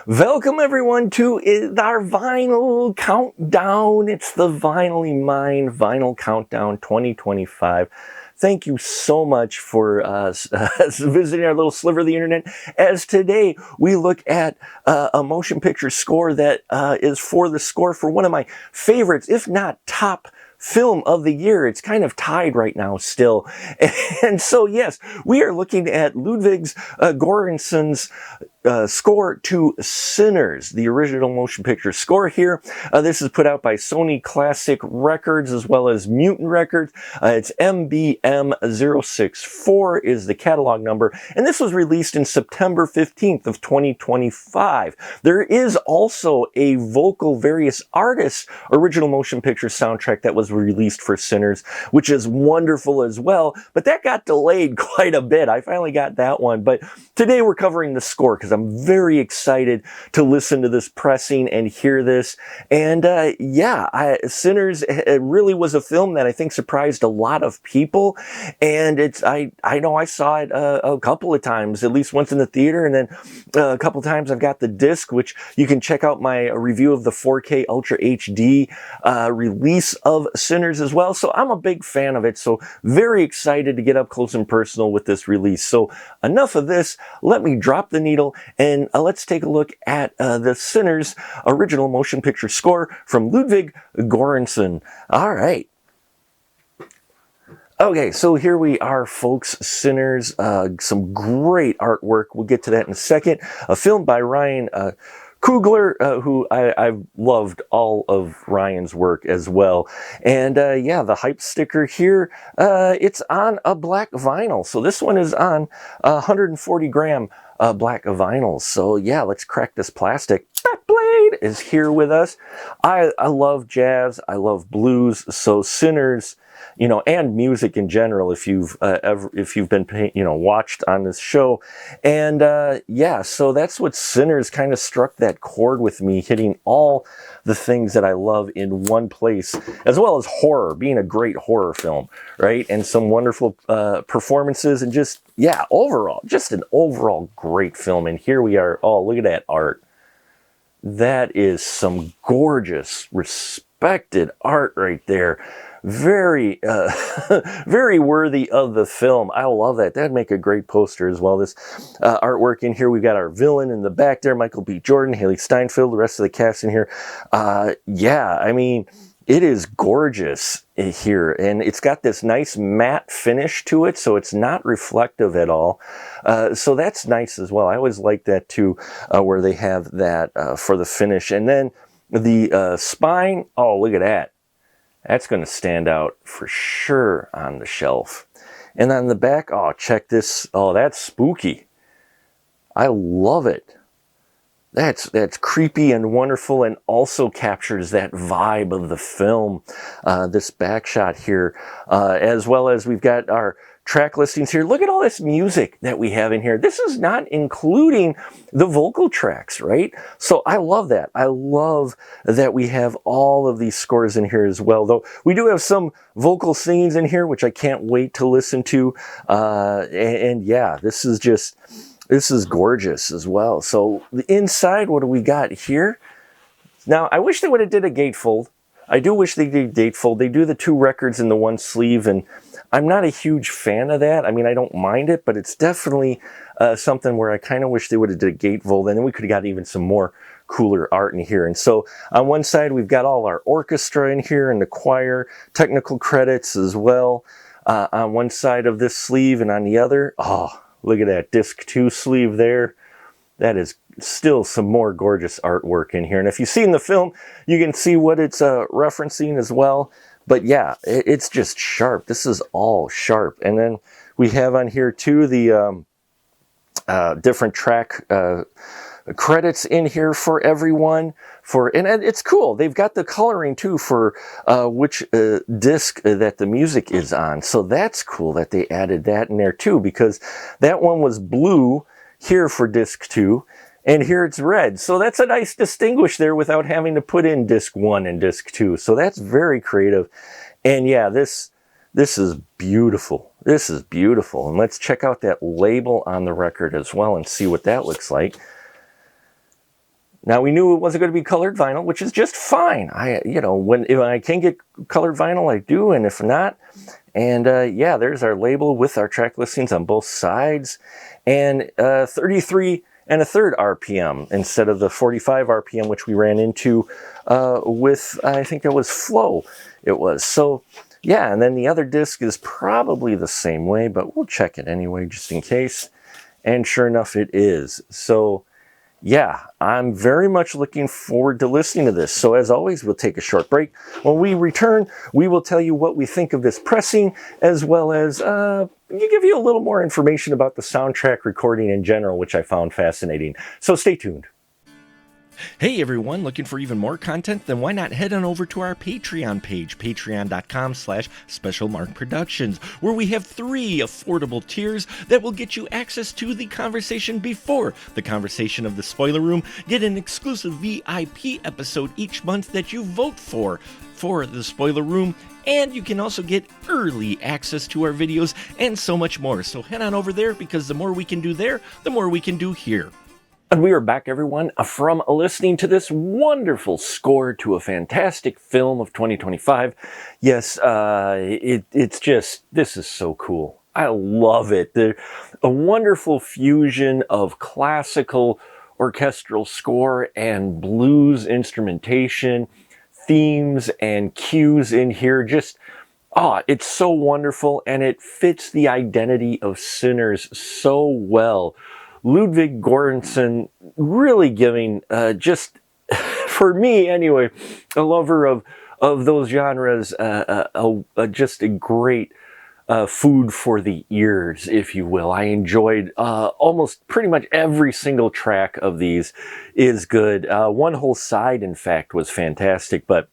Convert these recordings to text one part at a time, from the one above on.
Welcome everyone to our vinyl countdown. It's the Vinylly Mine Vinyl Countdown 2025. Thank you so much for visiting our little sliver of the internet, as today we look at a motion picture score that is for the score for one of my favorites, if not top film of the year. It's kind of tied right now still. And so, yes, we are looking at Ludwig Göransson's score to Sinners, the original motion picture score here. This is put out by Sony Classic Records as well as Mutant Records. It's MBM064 is the catalog number, and this was released in September 15th of 2025. There is also a vocal various artists original motion picture soundtrack that was released for Sinners, which is wonderful as well, but that got delayed quite a bit. I finally got that one, but today we're covering the score because I'm very excited to listen to this pressing and hear this. And Sinners really was a film that I think surprised a lot of people. And I know I saw it a couple of times, at least once in the theater, and then a couple times I've got the disc, which you can check out my review of the 4K Ultra HD release of Sinners as well. So I'm a big fan of it. So very excited to get up close and personal with this release. So enough of this. Let me drop the needle and let's take a look at the Sinners original motion picture score from Ludwig Göransson. All right. Okay, so here we are, folks. Sinners, some great artwork. We'll get to that in a second. A film by Ryan Coogler, who I've loved all of Ryan's work as well. And yeah, the hype sticker here, it's on a black vinyl. So this one is on 140 gram black vinyl. So yeah, let's crack this plastic. Backblade is here with us. I love jazz. I love blues. So Sinners, you know, and music in general, if you've been, watched on this show. And yeah, so that's what Sinners kind of struck that chord with me, hitting all the things that I love in one place, as well as horror, being a great horror film, right? And some wonderful performances, and just, yeah, overall, just an overall great film. And here we are. Oh, look at that art. That is some gorgeous, respected art right there. Very, very worthy of the film. I love that. That'd make a great poster as well. This artwork in here, we've got our villain in the back there, Michael B. Jordan, Haley Steinfeld, the rest of the cast in here. Yeah, I mean, it is gorgeous here, and it's got this nice matte finish to it, so it's not reflective at all. So that's nice as well. I always like that too, where they have that for the finish. And then the spine, oh, look at that. That's going to stand out for sure on the shelf. And on the back, oh, check this. Oh, that's spooky. I love it. That's creepy and wonderful, and also captures that vibe of the film. This back shot here, as well as we've got our track listings here. Look at all this music that we have in here. This is not including the vocal tracks, right? So I love that. I love that we have all of these scores in here as well, though we do have some vocal singings in here, which I can't wait to listen to. And yeah, this is gorgeous as well. So the inside, what do we got here? Now, I wish they would have did a gatefold. I do wish they did gatefold. They do the two records in the one sleeve, and I'm not a huge fan of that. I mean, I don't mind it, but it's definitely something where I kind of wish they would have did a gatefold, and then we could have got even some more cooler art in here. And so on one side, we've got all our orchestra in here and the choir, technical credits as well on one side of this sleeve, and on the other, oh, look at that disc 2 sleeve there. That is still some more gorgeous artwork in here. And if you've seen the film, you can see what it's referencing as well. But yeah, it's just sharp. This is all sharp. And then we have on here too the different track credits in here for everyone. And it's cool. They've got the coloring too for which disc that the music is on. So that's cool that they added that in there too, because that one was blue here for disc 2, and here it's red. So that's a nice distinguish there without having to put in disc 1 and disc 2. So that's very creative. And yeah, this is beautiful. This is beautiful. And let's check out that label on the record as well and see what that looks like. Now we knew it wasn't going to be colored vinyl, which is just fine. If I can get colored vinyl, I do, and if not, and yeah, there's our label with our track listings on both sides, and 33 and a third RPM instead of the 45 RPM, which we ran into with, I think it was Flow. It was. So yeah, and then the other disc is probably the same way, but we'll check it anyway, just in case. And sure enough, it is. So yeah, I'm very much looking forward to listening to this. So as always, we'll take a short break. When we return, we will tell you what we think of this pressing, as well as give you a little more information about the soundtrack recording in general, which I found fascinating. So stay tuned. Hey everyone, looking for even more content? Then why not head on over to our Patreon page, patreon.com/specialmarkproductions, where we have 3 affordable tiers that will get you access to the conversation before the conversation of the spoiler room, get an exclusive VIP episode each month that you vote for the spoiler room, and you can also get early access to our videos and so much more. So head on over there, because the more we can do there, the more we can do here. And we are back, everyone, from listening to this wonderful score to a fantastic film of 2025. Yes, it's just, this is so cool. I love it. A wonderful fusion of classical orchestral score and blues instrumentation, themes and cues in here. Just, it's so wonderful, and it fits the identity of Sinners so well. Ludwig Göransson really giving, just for me anyway, a lover of those genres, just a great food for the ears, if you will. I enjoyed almost pretty much every single track of these is good. One whole side, in fact, was fantastic, but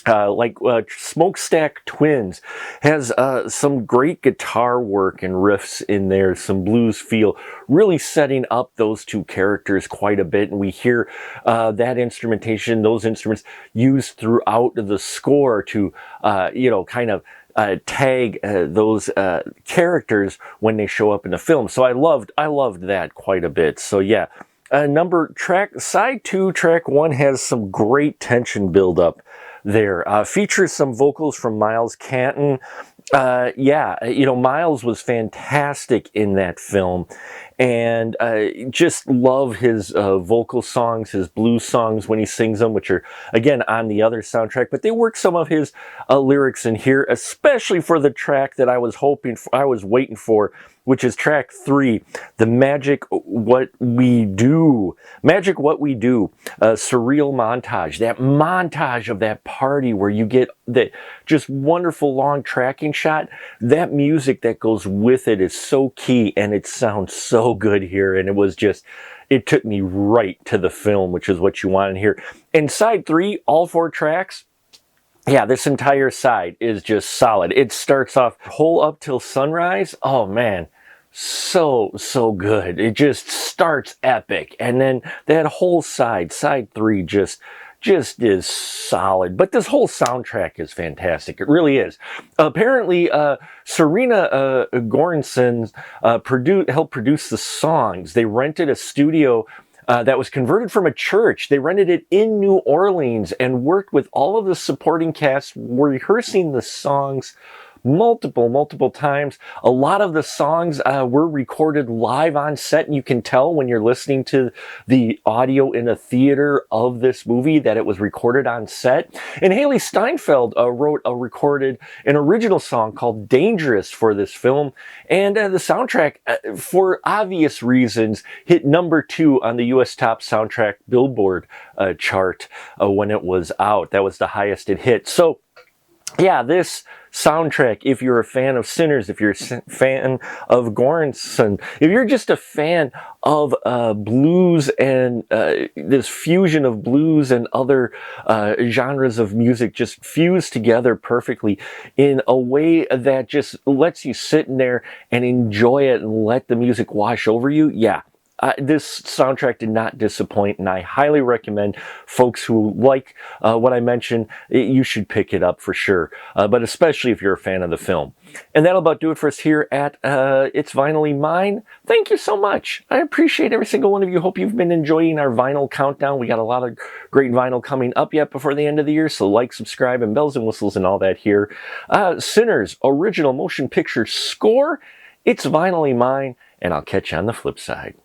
Smokestack Twins has some great guitar work and riffs in there, some blues feel, really setting up those two characters quite a bit. And we hear that instrumentation, those instruments used throughout the score to, kind of tag those characters when they show up in the film. So I loved that quite a bit. So yeah, side 2, track 1 has some great tension buildup there. Features some vocals from Miles Canton. Miles was fantastic in that film, and just love his vocal songs, his blues songs when he sings them, which are, again, on the other soundtrack, but they work some of his lyrics in here, especially for the track that I was waiting for, which is track 3, the Magic What We Do, surreal montage, that montage of that party where you get that just wonderful long tracking shot. That music that goes with it is so key, and it sounds so good here, and it took me right to the film, which is what you want to hear. And side 3, all 4 tracks, yeah, this entire side is just solid. It starts off whole up till sunrise. Oh man, so good. It just starts epic, and then that whole side 3, just is solid. But this whole soundtrack is fantastic. It really is. Apparently, Serena Göransson helped produce the songs. They rented a studio that was converted from a church. They rented it in New Orleans and worked with all of the supporting cast, rehearsing the songs multiple times. A lot of the songs were recorded live on set, and you can tell when you're listening to the audio in a theater of this movie that it was recorded on set. And Haley Steinfeld recorded an original song called Dangerous for this film, and the soundtrack, for obvious reasons, hit number 2 on the US Top Soundtrack Billboard chart when it was out. That was the highest it hit. So yeah, this soundtrack, if you're a fan of Sinners, if you're a fan of Göransson, if you're just a fan of blues and this fusion of blues and other genres of music just fused together perfectly in a way that just lets you sit in there and enjoy it and let the music wash over you, yeah, this soundtrack did not disappoint, and I highly recommend folks who like what I mentioned, you should pick it up for sure, but especially if you're a fan of the film. And that'll about do it for us here at It's Vinylly Mine. Thank you so much. I appreciate every single one of you. Hope you've been enjoying our vinyl countdown. We got a lot of great vinyl coming up yet before the end of the year, so like, subscribe, and bells and whistles and all that here. Sinners original motion picture score. It's Vinylly Mine, and I'll catch you on the flip side.